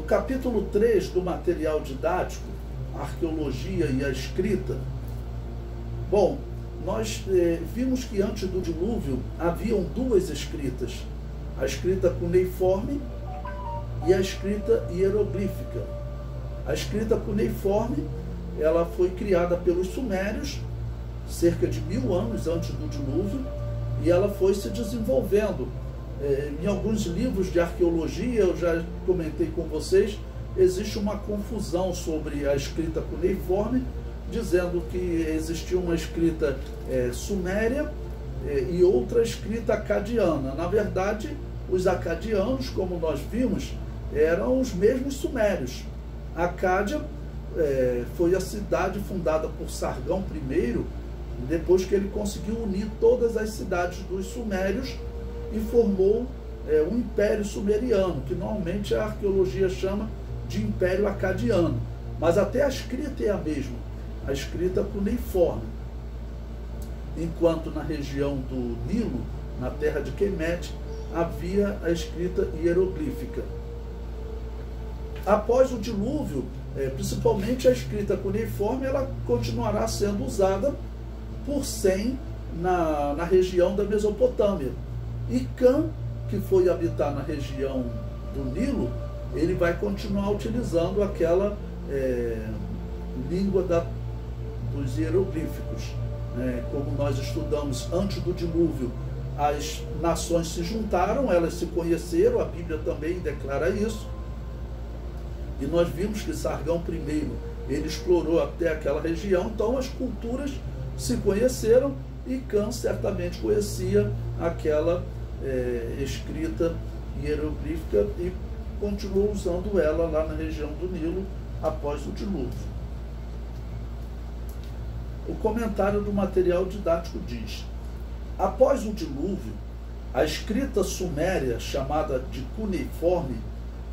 No capítulo 3 do material didático, Arqueologia e a Escrita, bom, nós vimos que antes do dilúvio haviam duas escritas, a escrita cuneiforme e a escrita hieroglífica. A escrita cuneiforme, ela foi criada pelos sumérios cerca de 1000 anos antes do dilúvio, e ela foi se desenvolvendo. Em alguns livros de arqueologia, eu já comentei com vocês, existe uma confusão sobre a escrita cuneiforme, dizendo que existia uma escrita suméria e outra escrita acadiana. Na verdade, os acadianos, como nós vimos, eram os mesmos sumérios. Acádia foi a cidade fundada por Sargão I, depois que ele conseguiu unir todas as cidades dos sumérios e formou um império sumeriano, que normalmente a arqueologia chama de império acadiano. Mas até a escrita é a mesma, a escrita cuneiforme. Enquanto na região do Nilo, na terra de Quemete, havia a escrita hieroglífica. Após o dilúvio, principalmente a escrita cuneiforme, ela continuará sendo usada por Sem na região da Mesopotâmia. E Cã, que foi habitar na região do Nilo, ele vai continuar utilizando aquela língua dos hieroglíficos. Como nós estudamos antes do dilúvio, as nações se juntaram, elas se conheceram, a Bíblia também declara isso. E nós vimos que Sargão I, ele explorou até aquela região, então as culturas se conheceram e Cã certamente conhecia aquela escrita hieroglífica e continuou usando ela lá na região do Nilo após o dilúvio. O comentário do material didático diz: após o dilúvio, a escrita suméria, chamada de cuneiforme,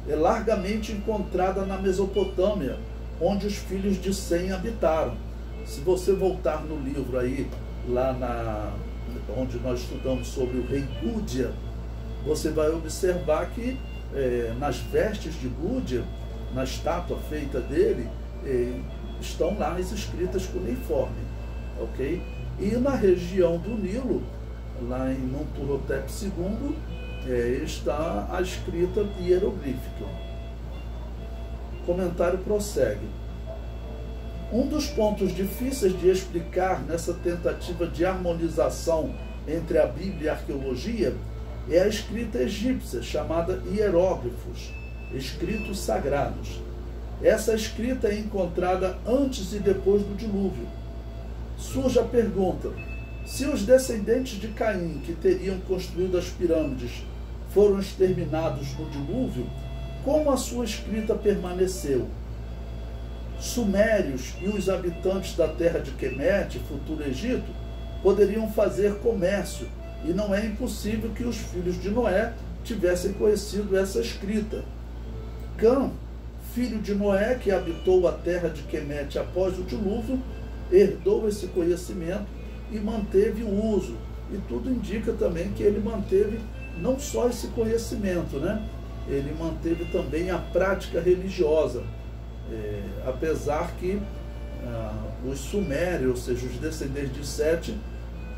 é largamente encontrada na Mesopotâmia, onde os filhos de Sem habitaram. Se você voltar no livro aí, lá onde nós estudamos sobre o rei Gúdia, você vai observar que nas vestes de Gúdia, na estátua feita dele, estão lá as escritas cuneiforme, ok? E na região do Nilo, lá em Monturhotep II, está a escrita hieroglífica. O comentário prossegue. Um dos pontos difíceis de explicar nessa tentativa de harmonização entre a Bíblia e a arqueologia é a escrita egípcia, chamada hieróglifos, escritos sagrados. Essa escrita é encontrada antes e depois do dilúvio. Surge a pergunta: se os descendentes de Caim, que teriam construído as pirâmides, foram exterminados no dilúvio, como a sua escrita permaneceu? Sumérios e os habitantes da terra de Quemete, futuro Egito, poderiam fazer comércio, e não é impossível que os filhos de Noé tivessem conhecido essa escrita. Cã, filho de Noé, que habitou a terra de Quemete após o dilúvio, herdou esse conhecimento e manteve o uso. E tudo indica também que ele manteve não só esse conhecimento, né? Ele manteve também a prática religiosa. Apesar que os sumérios, ou seja, os descendentes de Sete,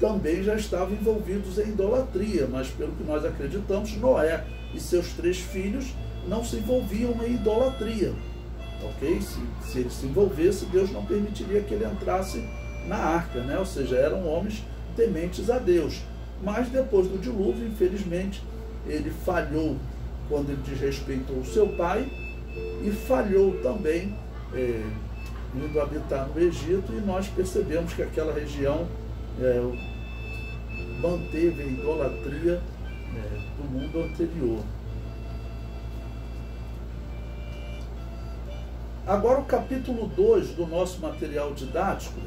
também já estavam envolvidos em idolatria, mas pelo que nós acreditamos, Noé e seus 3 filhos não se envolviam em idolatria, ok? Se ele se envolvesse, Deus não permitiria que ele entrasse na arca, né? Ou seja, eram homens tementes a Deus. Mas depois do dilúvio, infelizmente, ele falhou quando ele desrespeitou o seu pai, e falhou também indo habitar no Egito, e nós percebemos que aquela região manteve a idolatria do mundo anterior. Agora o capítulo 2 do nosso material didático